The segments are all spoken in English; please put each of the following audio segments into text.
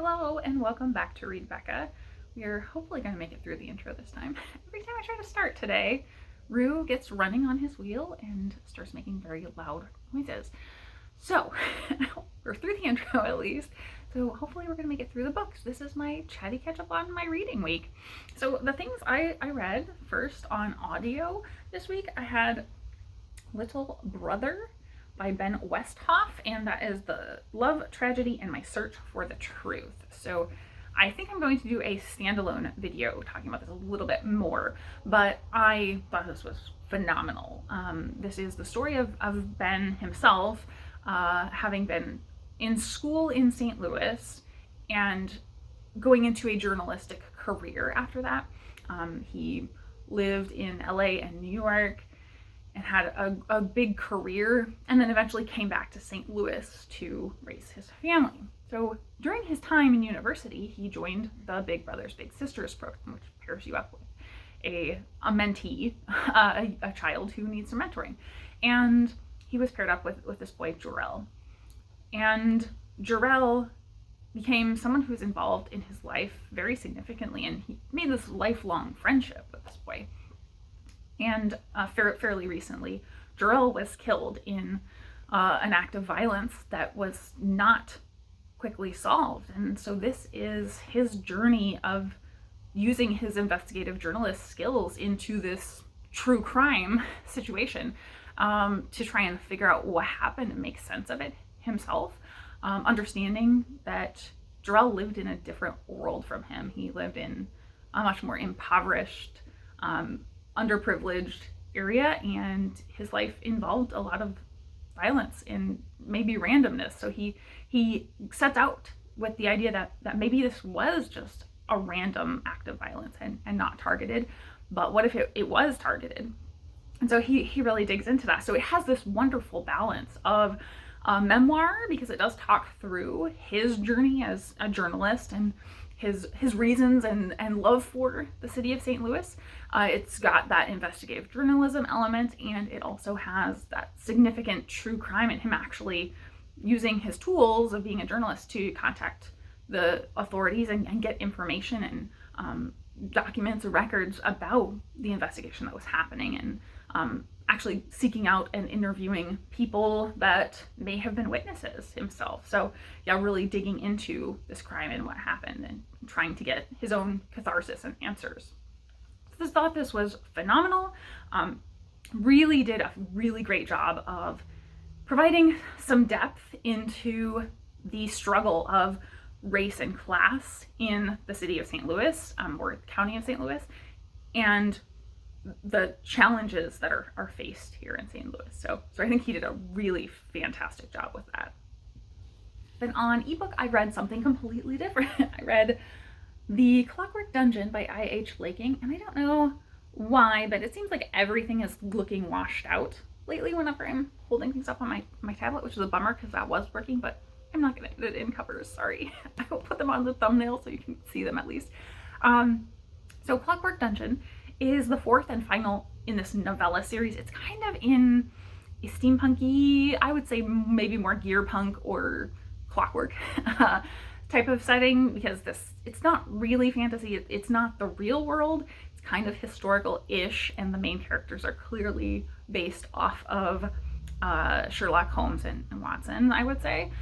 Hello and welcome back to Read Becca. We are hopefully going to make it through the intro this time. Every time I try to start today, Rue gets running on his wheel and starts making very loud noises. So, we're through the intro at least, so hopefully we're going to make it through the books. This is my chatty catch-up on my reading week. So the things I read first on audio this week, I had Little Brother by Westhoff, and that is the love, tragedy, and my search for the truth. So I think I'm going to do a standalone video talking about this a little bit more, but I thought this was phenomenal. This is the story of Ben himself, having been in school in St. Louis and going into a journalistic career after that. He lived in LA and New York and had a big career, and then eventually came back to St. Louis to raise his family. So during his time in university, he joined the Big Brothers Big Sisters program, which pairs you up with a mentee, a child who needs some mentoring. And he was paired up with this boy, Jarrell. And Jarrell became someone who's involved in his life very significantly, and he made this lifelong friendship with this boy. And fairly recently, Jarrell was killed in an act of violence that was not quickly solved. And so this is his journey of using his investigative journalist skills into this true crime situation to try and figure out what happened and make sense of it himself, understanding that Jarrell lived in a different world from him. He lived in a much more impoverished, underprivileged area, and his life involved a lot of violence and maybe randomness. So he sets out with the idea that maybe this was just a random act of violence and not targeted, but what if it was targeted? And so he really digs into that. So it has this wonderful balance of a memoir, because it does talk through his journey as a journalist and his reasons and love for the city of St. Louis. It's got that investigative journalism element, and it also has that significant true crime and him actually using his tools of being a journalist to contact the authorities and get information and documents or records about the investigation that was happening, and actually seeking out and interviewing people that may have been witnesses himself. So yeah, really digging into this crime and what happened and trying to get his own catharsis and answers. So I thought this was phenomenal. Really did a really great job of providing some depth into the struggle of race and class in the city of St. Louis, or the county of St. Louis, and the challenges that are faced here in St. Louis. So I think he did a really fantastic job with that. Then on ebook, I read something completely different. I read The Clockwork Dungeon by I.H. Laking, and I don't know why, but it seems like everything is looking washed out lately whenever I'm holding things up on my tablet, which is a bummer because that was working, but I'm not going to edit in covers, sorry. I will put them on the thumbnail so you can see them at least. So Clockwork Dungeon is the fourth and final in this novella series. It's kind of in a steampunky, I would say maybe more gear punk or clockwork type of setting, because it's not really fantasy, it's not the real world, it's kind of historical-ish, and the main characters are clearly based off of Sherlock Holmes and Watson, I would say.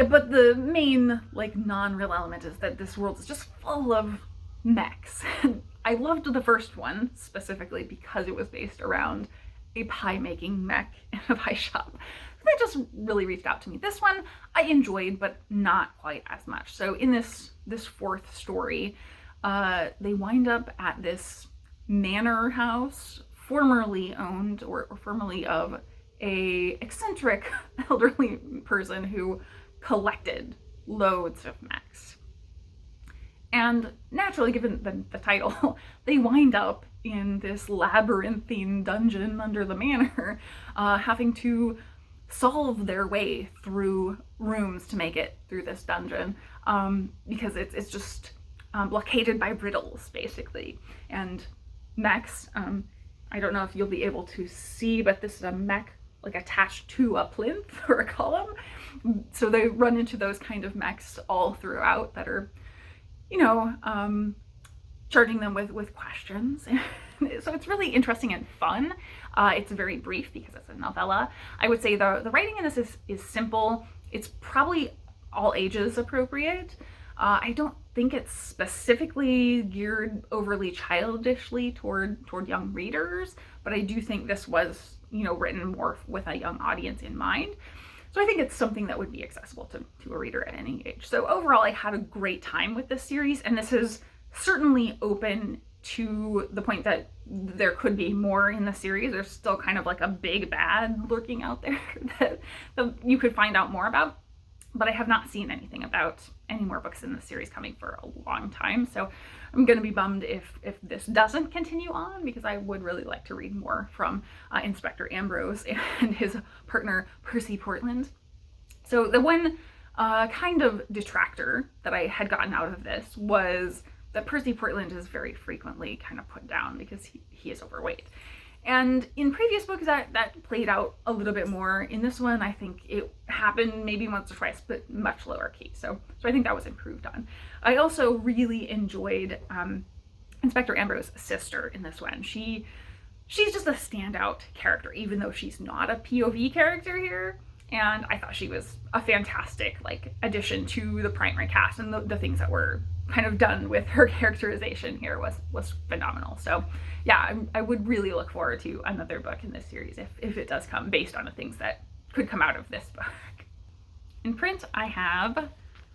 But the main non-real element is that this world is just full of mechs. I loved the first one specifically because it was based around a pie making mech in a pie shop. That just really reached out to me. This one I enjoyed, but not quite as much. So in this fourth story, they wind up at this manor house formerly owned or formerly of a eccentric elderly person who collected loads of mechs. And naturally, given the title, they wind up in this labyrinthine dungeon under the manor, having to solve their way through rooms to make it through this dungeon, because it's just blockaded by riddles, basically. And mechs, I don't know if you'll be able to see, but this is a mech like attached to a plinth or a column. So they run into those kind of mechs all throughout that are, you know, charging them with questions. So it's really interesting and fun. It's very brief because it's a novella. I would say the writing in this is simple. It's probably all ages appropriate. I don't think it's specifically geared overly childishly toward young readers, but I do think this was, you know, written more with a young audience in mind. So I think it's something that would be accessible to a reader at any age. So overall, I had a great time with this series, and this is certainly open to the point that there could be more in the series. There's still kind of like a big bad lurking out there that you could find out more about. But I have not seen anything about any more books in the series coming for a long time. So I'm going to be bummed if this doesn't continue on, because I would really like to read more from Inspector Ambrose and his partner Percy Portland. So the one kind of detractor that I had gotten out of this was that Percy Portland is very frequently kind of put down because he is overweight. And in previous books that played out a little bit more. In this one, I think it happened maybe once or twice, but much lower key. So I think that was improved on. I also really enjoyed Inspector Ambrose's sister in this one. She's just a standout character, even though she's not a POV character here. And I thought she was a fantastic addition to the primary cast, and the things that were kind of done with her characterization here was phenomenal. So yeah, I would really look forward to another book in this series if it does come, based on the things that could come out of this book. In print, I have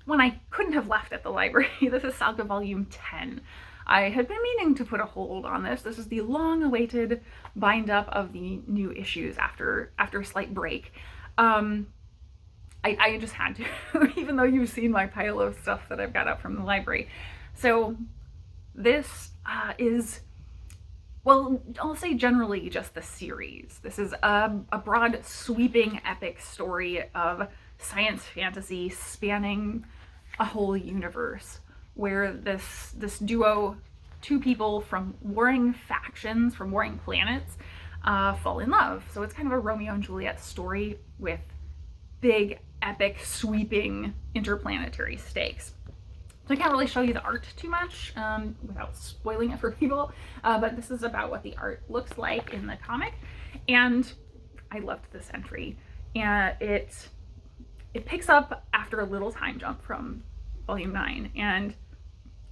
one I couldn't have left at the library. This is Saga vol.10. I had been meaning to put a hold on this. This is the long-awaited bind-up of the new issues after a slight break. I just had to, even though you've seen my pile of stuff that I've got up from the library. So this is, well, I'll say generally just the series. This is a broad, sweeping, epic story of science fantasy spanning a whole universe, where this duo, two people from warring factions, from warring planets, fall in love. So it's kind of a Romeo and Juliet story with big, epic, sweeping interplanetary stakes. So I can't really show you the art too much without spoiling it for people, but this is about what the art looks like in the comic. And I loved this entry. And it picks up after a little time jump from volume 9, and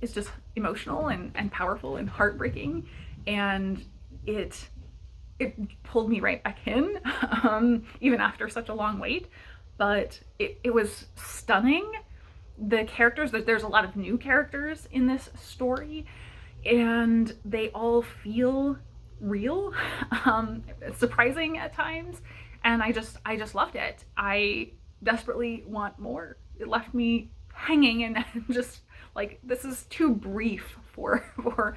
it's just emotional and powerful and heartbreaking, and it pulled me right back in, even after such a long wait. But it was stunning. The characters, there's a lot of new characters in this story, and they all feel real, surprising at times, and I just loved it. I desperately want more. It left me hanging and just like, this is too brief for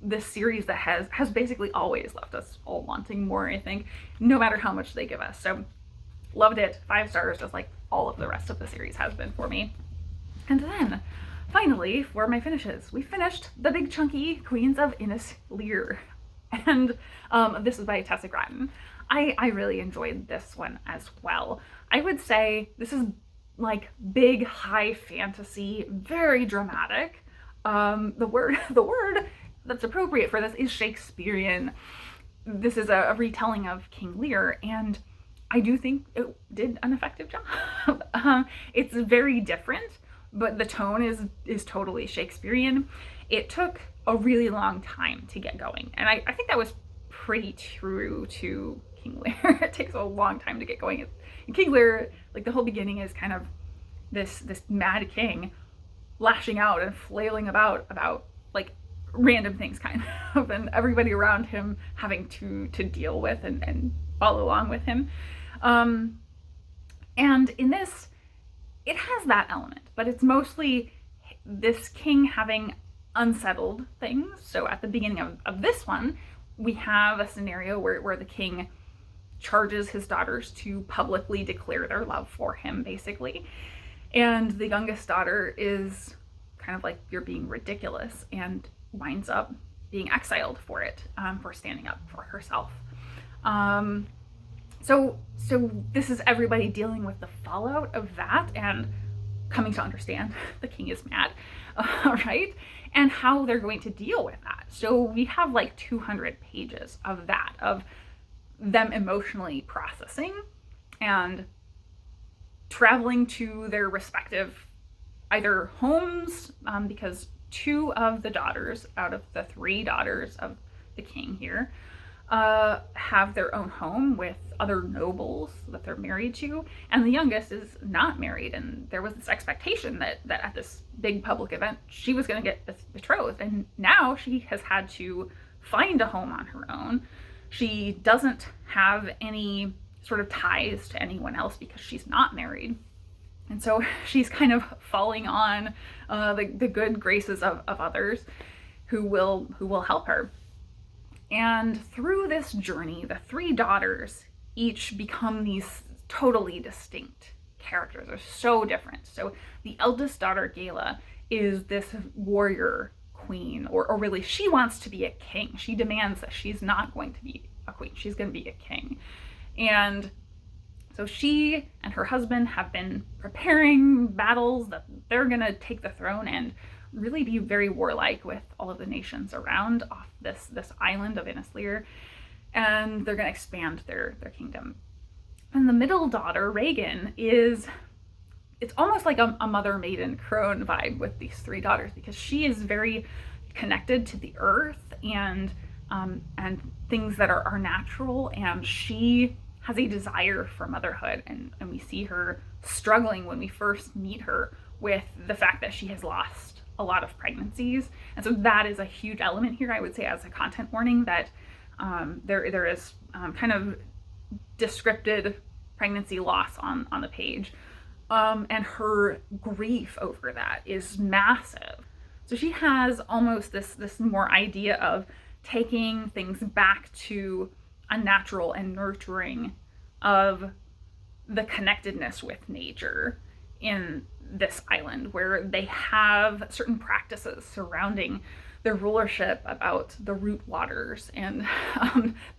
this series that has basically always left us all wanting more, I think, no matter how much they give us. So loved it. 5 stars, just like all of the rest of the series has been for me. And then finally, for my finishes, we finished the big chunky Queens of Innis Lear, and this is by Tessa Gratton. I really enjoyed this one as well. I would say this is like big high fantasy, very dramatic. The word that's appropriate for this is Shakespearean. This is a retelling of King Lear, and I do think it did an effective job. It's very different, but the tone is totally Shakespearean. It took a really long time to get going, and I think that was pretty true to King Lear. It takes a long time to get going. In King Lear, like, the whole beginning is kind of this mad king lashing out and flailing about like random things, kind of, and everybody around him having to deal with and follow along with him. And in this, it has that element, but it's mostly this king having unsettled things. So at the beginning of this one, we have a scenario where the king charges his daughters to publicly declare their love for him, basically. And the youngest daughter is kind of like, you're being ridiculous, and winds up being exiled for it, for standing up for herself. So this is everybody dealing with the fallout of that and coming to understand the king is mad, right? And how they're going to deal with that. So we have like 200 pages of that, of them emotionally processing and traveling to their respective either homes, because 2 of the daughters out of the 3 daughters of the king here have their own home with other nobles that they're married to, and the youngest is not married, and there was this expectation that at this big public event she was going to get betrothed, and now she has had to find a home on her own. She doesn't have any sort of ties to anyone else because she's not married, and so she's kind of falling on the good graces of others who will help her. And through this journey, the 3 daughters each become these totally distinct characters. They're so different. So the eldest daughter, Gala, is this warrior queen, or really she wants to be a king. She demands that she's not going to be a queen. She's going to be a king. And so she and her husband have been preparing battles that they're going to take the throne and really be very warlike with all of the nations around off this island of Innis Lear, and they're going to expand their kingdom. And the middle daughter, Regan, it's almost like a mother maiden crone vibe with these 3 daughters, because she is very connected to the earth and things that are natural, and she has a desire for motherhood, and we see her struggling when we first meet her with the fact that she has lost a lot of pregnancies. And so that is a huge element here, I would say, as a content warning, that there is kind of descripted pregnancy loss on the page, and her grief over that is massive. So she has almost this more idea of taking things back to a natural and nurturing of the connectedness with nature in this island, where they have certain practices surrounding their rulership about the root waters and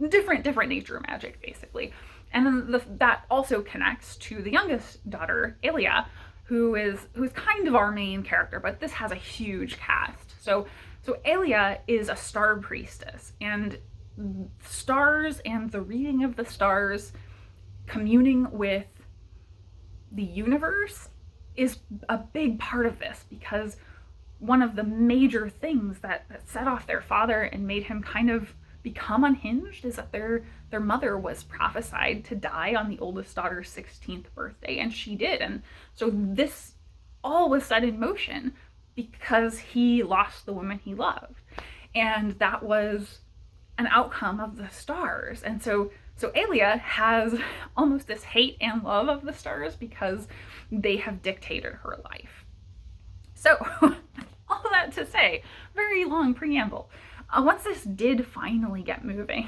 different nature magic, basically. And then that also connects to the youngest daughter, Aliette, who's kind of our main character, but this has a huge cast. So Aliette is a star priestess, and stars and the reading of the stars, communing with the universe, is a big part of this, because one of the major things that set off their father and made him kind of become unhinged is that their mother was prophesied to die on the oldest daughter's 16th birthday, and she did. And so this all was set in motion because he lost the woman he loved, and that was an outcome of the stars. And so Aliette has almost this hate and love of the stars because they have dictated her life. So all that to say, very long preamble. Once this did finally get moving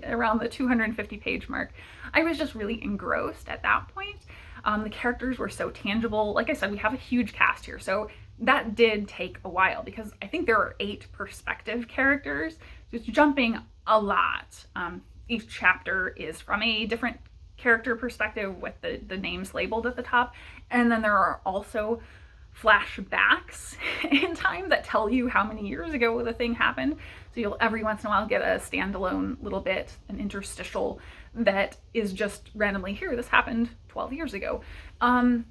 around the 250 page mark, I was just really engrossed at that point. The characters were so tangible. Like I said, we have a huge cast here, so that did take a while, because I think there are 8 perspective characters, so it's jumping a lot. Each chapter is from a different character perspective with the names labeled at the top, and then there are also flashbacks in time that tell you how many years ago the thing happened. So you'll every once in a while get a standalone little bit, an interstitial that is just randomly, here, this happened 12 years ago. So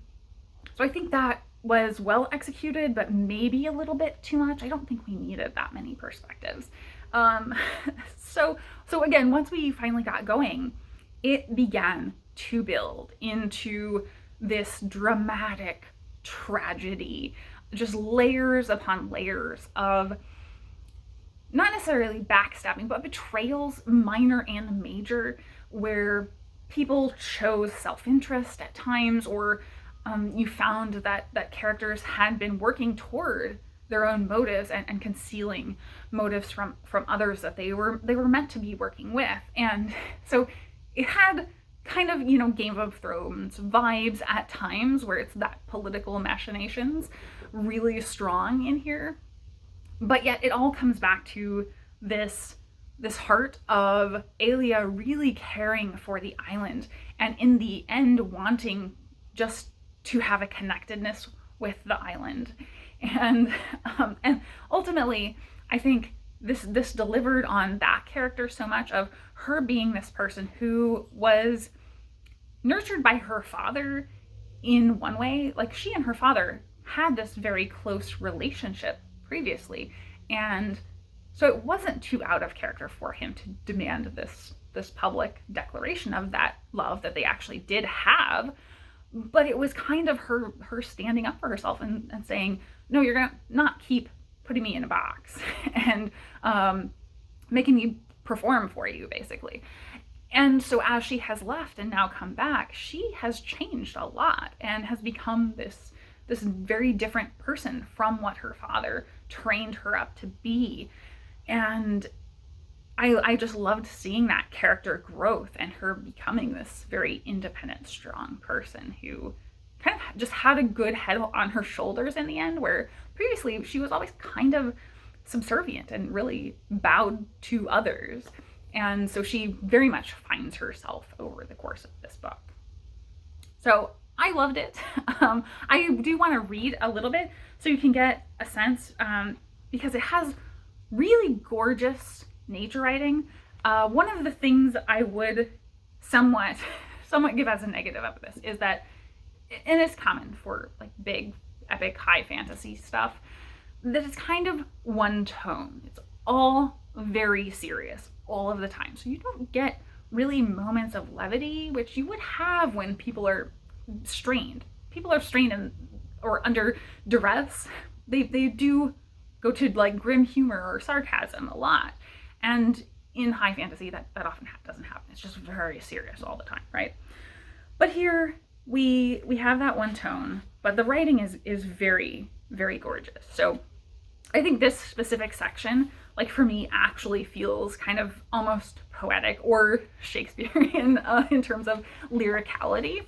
I think that was well executed, but maybe a little bit too much. I don't think we needed that many perspectives. So again, once we finally got going, it began to build into this dramatic tragedy, just layers upon layers of not necessarily backstabbing, but betrayals, minor and major, where people chose self-interest at times, or you found that characters had been working toward their own motives and concealing motives from others that they were meant to be working with. And so it had kind of, Game of Thrones vibes at times, where it's that political machinations really strong in here. But yet it all comes back to this this heart of Alia really caring for the island, and in the end wanting just to have a connectedness with the island. And ultimately, I think this delivered on that character so much, of her being this person who was nurtured by her father in one way. Like, she and her father had this very close relationship previously, and so it wasn't too out of character for him to demand this public declaration of that love that they actually did have. But it was kind of her standing up for herself and saying, no, you're gonna not keep putting me in a box and making me perform for you, basically. And so as she has left and now come back, she has changed a lot and has become this very different person from what her father trained her up to be. And I just loved seeing that character growth and her becoming this very independent, strong person who kind of just had a good head on her shoulders in the end, where previously she was always kind of subservient and really bowed to others. And so she very much finds herself over the course of this book. So I loved it. I do want to read a little bit so you can get a sense, because it has really gorgeous nature writing. One of the things I would somewhat give as a negative of this is that, and it's common for like big, epic, high fantasy stuff, that it's kind of one tone. It's all very serious all of the time. So you don't get really moments of levity, which you would have when people are strained. People are strained or under duress. They do go to like grim humor or sarcasm a lot. And in high fantasy, that often doesn't happen. It's just very serious all the time, right? But here we have that one tone, but the writing is very, very gorgeous. So I think this specific section, like for me, actually feels kind of almost poetic or Shakespearean in terms of lyricality.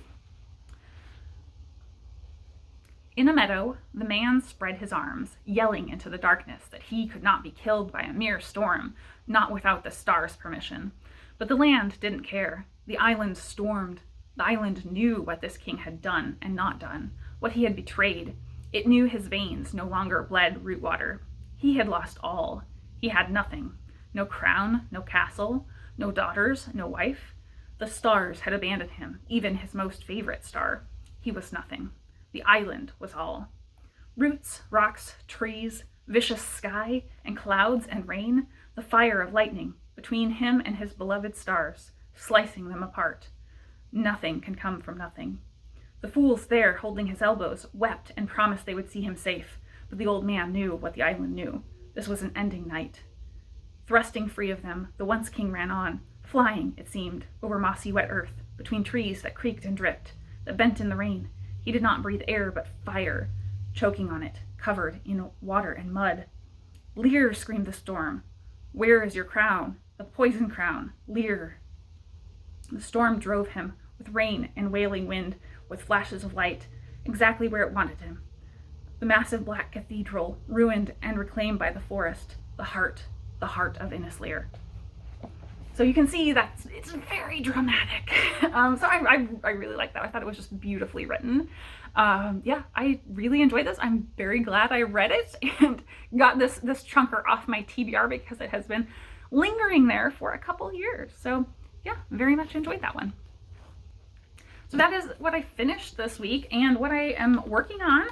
In a meadow, the man spread his arms, yelling into the darkness that he could not be killed by a mere storm, not without the stars' permission. But the land didn't care. The island stormed. The island knew what this king had done and not done, what he had betrayed. It knew his veins no longer bled root water. He had lost all. He had nothing. No crown, no castle, no daughters, no wife. The stars had abandoned him, even his most favorite star. He was nothing. The island was all. Roots, rocks, trees, vicious sky, and clouds and rain, the fire of lightning between him and his beloved stars, slicing them apart. Nothing can come from nothing. The fools there, holding his elbows, wept and promised they would see him safe, but the old man knew what the island knew. This was an ending night. Thrusting free of them, the once king ran on, flying, it seemed, over mossy wet earth, between trees that creaked and dripped, that bent in the rain. He did not breathe air but fire, choking on it, covered in water and mud. Lear, screamed the storm. Where is your crown? The poison crown. Lear. The storm drove him, with rain and wailing wind, with flashes of light, exactly where it wanted him. The massive black cathedral, ruined and reclaimed by the forest, the heart of Innis Lear. So you can see that it's very dramatic. So I really like that. I thought it was just beautifully written. Yeah, I really enjoyed this. I'm very glad I read it and got this chunker off my TBR because it has been lingering there for a couple years. So yeah, very much enjoyed that one. So that is what I finished this week and what I am working on.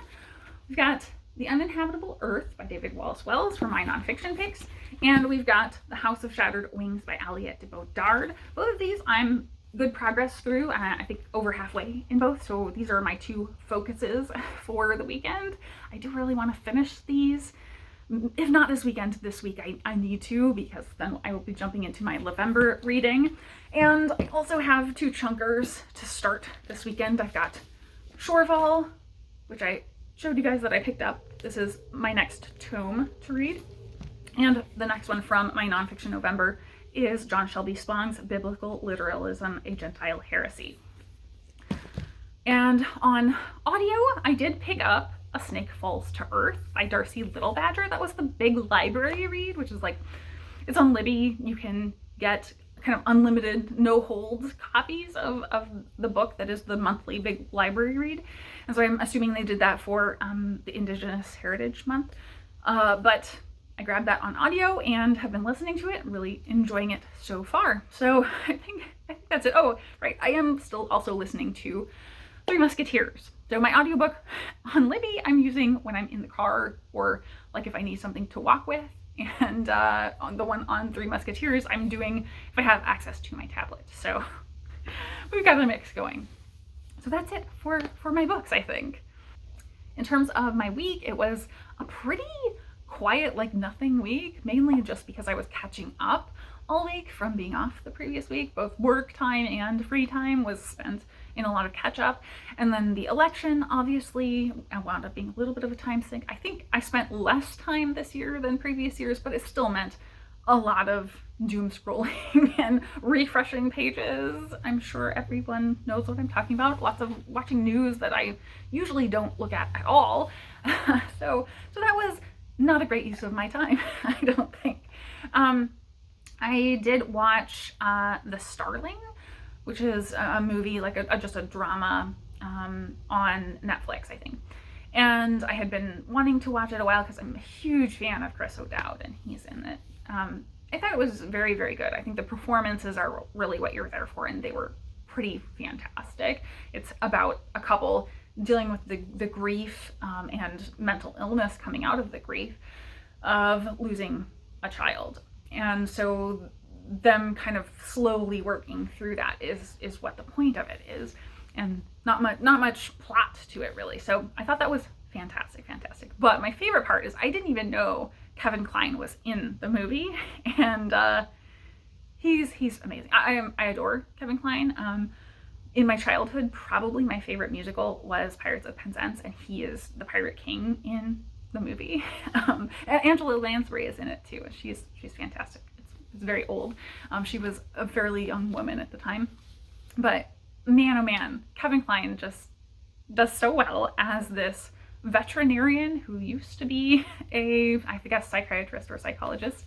We've got The Uninhabitable Earth by David Wallace Wells for my nonfiction picks. And we've got The House of Shattered Wings by Aliette de Bodard. Both of these I'm good progress through. I think over halfway in both. So these are my two focuses for the weekend. I do really want to finish these. If not this weekend, this week I need to, because then I will be jumping into my November reading. And I also have two chunkers to start this weekend. I've got Shorefall, which I showed you guys that I picked up. This is my next tome to read. And the next one from my nonfiction November is John Shelby Spong's Biblical Literalism, a Gentile Heresy. And on audio, I did pick up A Snake Falls to Earth by Darcie Little Badger. That was the big library read, which is like, It's on Libby. You can get kind of unlimited, no holds copies of the book that is the monthly big library read. And so I'm assuming they did that for the Indigenous Heritage Month. But I grabbed that on audio and have been listening to it, really enjoying it so far. So I think that's it. Oh, right. I am still also listening to Three Musketeers. So my audiobook on Libby I'm using when I'm in the car, or like if I need something to walk with. And on the one on Three Musketeers I'm doing if I have access to my tablet. So we've got a mix going. So that's it for my books, I think. In terms of my week, it was a pretty quiet, like nothing week, mainly just because I was catching up all week from being off the previous week. Both work time and free time was spent in a lot of catch up. And then the election, obviously, wound up being a little bit of a time sink. I think I spent less time this year than previous years, but it still meant a lot of doom scrolling and refreshing pages. I'm sure everyone knows what I'm talking about. Lots of watching news that I usually don't look at all. So that was not a great use of my time, I don't think. I did watch The Starling, which is a movie, like just a drama on Netflix, I think. And I had been wanting to watch it a while because I'm a huge fan of Chris O'Dowd, and he's in it. I thought it was very, very good. I think the performances are really what you're there for, and they were pretty fantastic. It's about a couple dealing with the grief and mental illness coming out of the grief of losing a child. And so them kind of slowly working through that is what the point of it is, and not much plot to it really. So I thought that was fantastic. But my favorite part is I didn't even know Kevin Kline was in the movie, and he's amazing. I adore Kevin Kline. In my childhood, probably my favorite musical was Pirates of Penzance, and he is the Pirate King in the movie. Angela Lansbury is in it too. She's fantastic. It's very old. She was a fairly young woman at the time, but man, oh man, Kevin Kline just does so well as this veterinarian who used to be I guess psychiatrist or psychologist,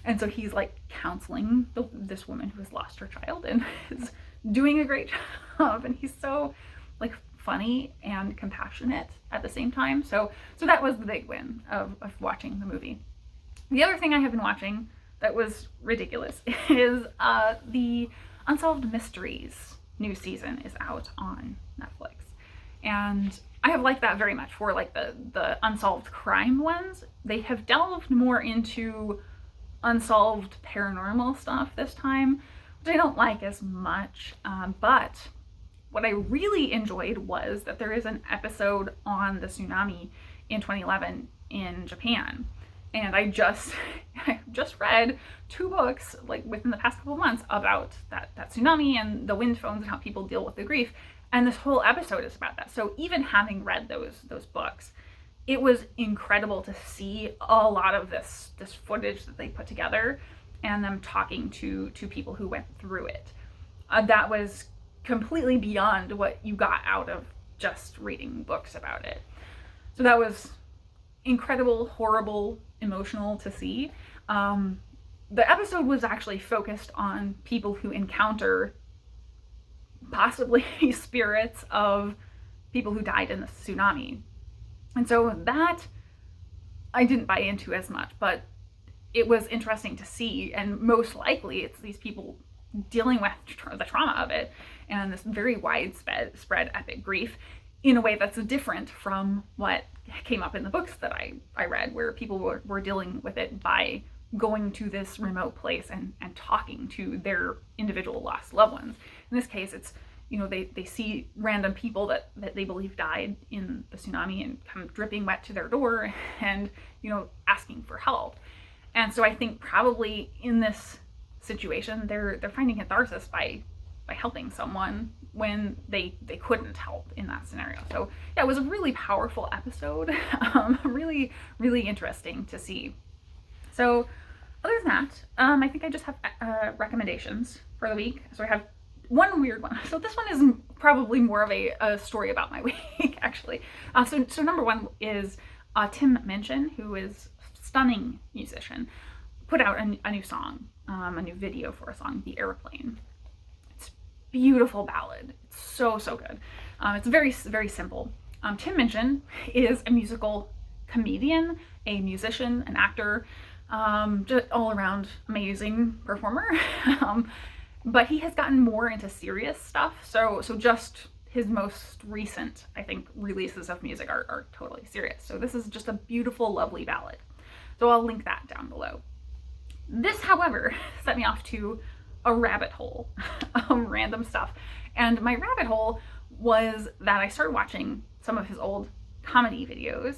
and so he's like counseling this woman who has lost her child and is doing a great job, and he's so like funny and compassionate at the same time. So that was the big win of watching the movie. The other thing I have been watching that was ridiculous is the Unsolved Mysteries new season is out on Netflix, and I have liked that very much. For like the unsolved crime ones, they have delved more into unsolved paranormal stuff this time, which I don't like as much, but what I really enjoyed was that there is an episode on the tsunami in 2011 in Japan. And I just read 2 books like within the past couple of months about that tsunami and the wind phones and how people deal with the grief. And this whole episode is about that. So even having read those books, it was incredible to see a lot of this footage that they put together and them talking to people who went through it. That was completely beyond what you got out of just reading books about it. So that was incredible, horrible, emotional to see. The episode was actually focused on people who encounter possibly spirits of people who died in the tsunami. And so that I didn't buy into as much, but it was interesting to see, and most likely it's these people dealing with the trauma of it and this very widespread epic grief in a way that's different from what came up in the books that I read, where people were dealing with it by going to this remote place and talking to their individual lost loved ones. In this case, it's, they see random people that they believe died in the tsunami and come dripping wet to their door and, asking for help. And so I think probably in this situation, they're finding catharsis by helping someone when they couldn't help in that scenario. So yeah, it was a really powerful episode. Really, really interesting to see. So other than that, I think I just have recommendations for the week. So I have one weird one. So this one is probably more of a story about my week, actually. So number one is Tim Minchin, who is a stunning musician. put out a new song, a new video for a song, The Airplane. It's a beautiful ballad. It's so, so good. It's very, very simple. Tim Minchin is a musical comedian, a musician, an actor, just all around amazing performer. But he has gotten more into serious stuff. So just his most recent, I think, releases of music are totally serious. So this is just a beautiful, lovely ballad. So I'll link that down below. This, however, set me off to a rabbit hole of random stuff. And my rabbit hole was that I started watching some of his old comedy videos,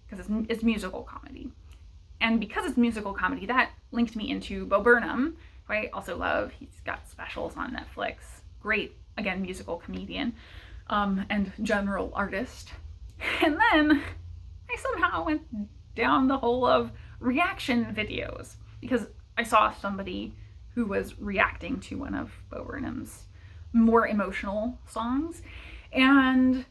because it's musical comedy. And because it's musical comedy, that linked me into Bo Burnham, who I also love. He's got specials on Netflix. Great, again, musical comedian, and general artist. And then I somehow went down the hole of reaction videos, because I saw somebody who was reacting to one of Bo Burnham's more emotional songs. And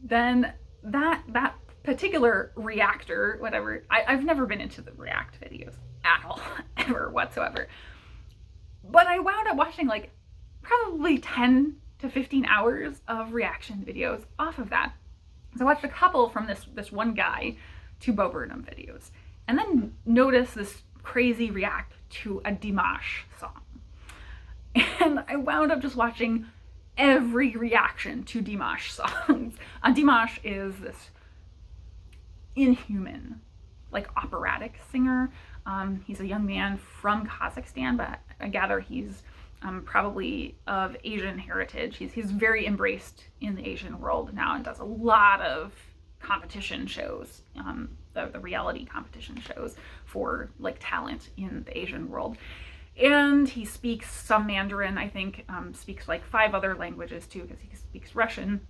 then that particular reactor, whatever, I've never been into the react videos at all, ever, whatsoever. But I wound up watching like probably 10 to 15 hours of reaction videos off of that. So I watched a couple from this one guy to Bo Burnham videos, and then noticed this crazy react to a Dumas song. And I wound up just watching every reaction to Dumas songs. Dumas is this inhuman, like, operatic singer. He's a young man from Kazakhstan, but I gather he's probably of Asian heritage. He's very embraced in the Asian world now and does a lot of competition shows, the reality competition shows for like talent in the Asian world. And he speaks some Mandarin, I think, speaks like 5 other languages too, because he speaks Russian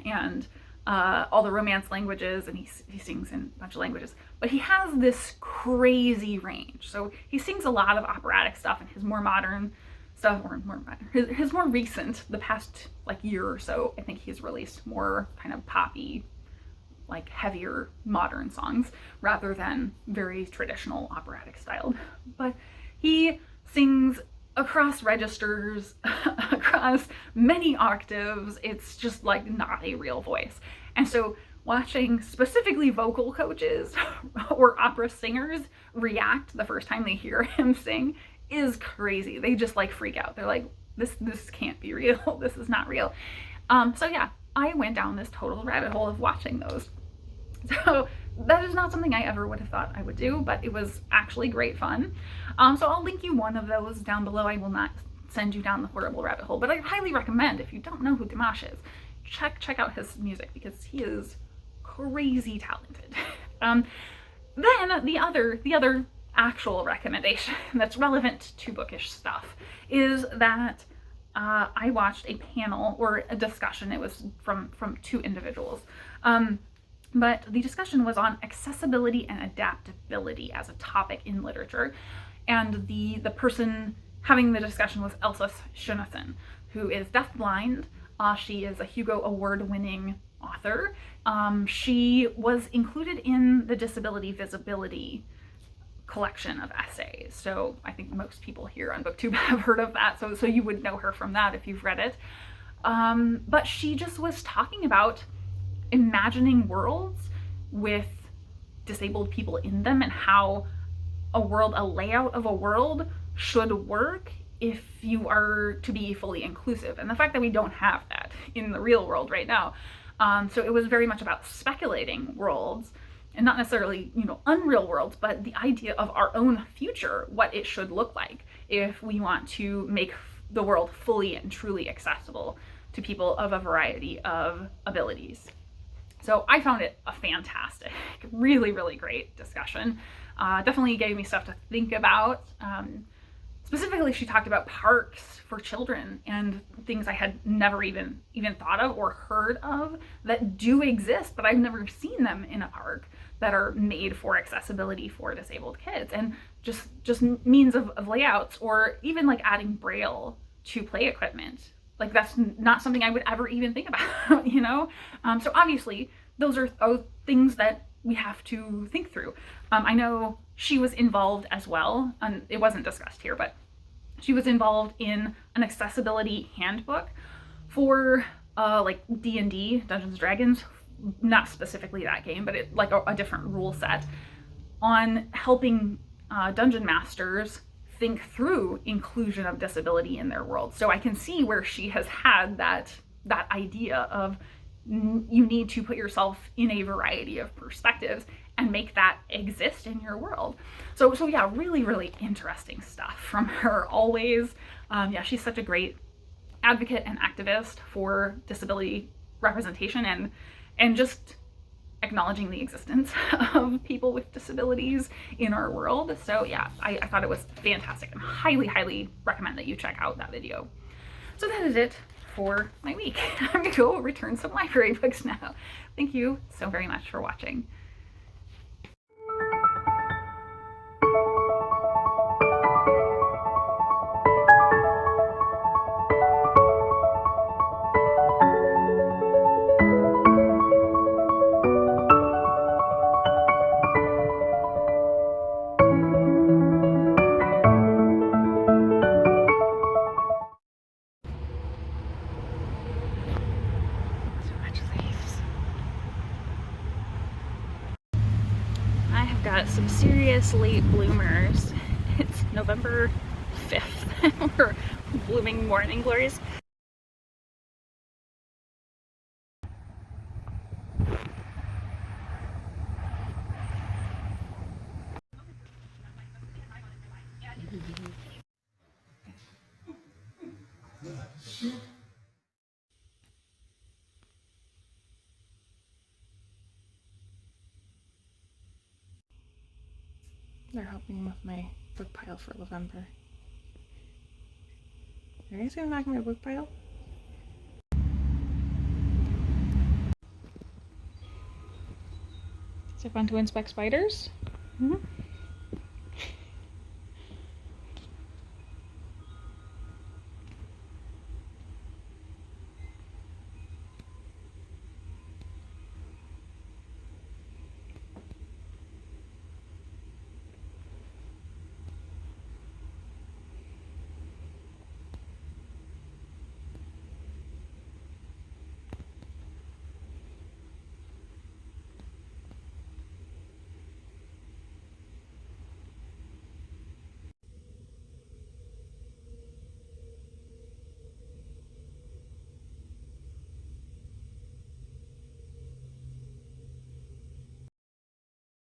and all the Romance languages, and he sings in a bunch of languages. But he has this crazy range. So he sings a lot of operatic stuff, and his more modern stuff, or his more recent, the past like year or so, I think he's released more kind of poppy, like heavier modern songs rather than very traditional operatic styled. But he sings across registers, across many octaves. It's just like not a real voice. And so watching specifically vocal coaches or opera singers react the first time they hear him sing is crazy. They just like freak out. They're like, this can't be real. This is not real. So yeah, I went down this total rabbit hole of watching those. So that is not something I ever would have thought I would do, but it was actually great fun. So I'll link you one of those down below. I will not send you down the horrible rabbit hole, but I highly recommend, if you don't know who Dumas is, check out his music, because he is crazy talented. Then the other actual recommendation that's relevant to bookish stuff is that I watched a panel or a discussion. It was from 2 individuals. But the discussion was on accessibility and adaptability as a topic in literature. And the person having the discussion was Elsa Schunathan, who is deafblind. She is a Hugo Award-winning author. She was included in the Disability Visibility collection of essays. So I think most people here on BookTube have heard of that. So you would know her from that if you've read it. But she just was talking about imagining worlds with disabled people in them, and how a layout of a world should work if you are to be fully inclusive, and the fact that we don't have that in the real world right now. So it was very much about speculating worlds, and not necessarily, unreal worlds, but the idea of our own future, what it should look like if we want to make the world fully and truly accessible to people of a variety of abilities. So I found it a fantastic, really, really great discussion. Definitely gave me stuff to think about. Specifically, she talked about parks for children and things I had never even thought of or heard of that do exist, but I've never seen them in a park, that are made for accessibility for disabled kids, and just means of layouts, or even like adding Braille to play equipment. Like, that's not something I would ever even think about, So obviously those are things that we have to think through. I know she was involved as well, and it wasn't discussed here, but she was involved in an accessibility handbook for like D&D, Dungeons and Dragons, not specifically that game, but it like a different rule set, on helping dungeon masters think through inclusion of disability in their world. So I can see where she has had that idea of you need to put yourself in a variety of perspectives and make that exist in your world. So yeah, really, really interesting stuff from her always. Yeah, she's such a great advocate and activist for disability representation and just acknowledging the existence of people with disabilities in our world. So yeah, I thought it was fantastic and highly, highly recommend that you check out that video. So that is it for my week. I'm gonna go return some library books now. Thank you so very much for watching. Got some serious late bloomers. It's November 5th. We're blooming morning glories. They're helping with my book pile for November. Are you guys gonna knock my book pile? Is it fun to inspect spiders? Mm-hmm.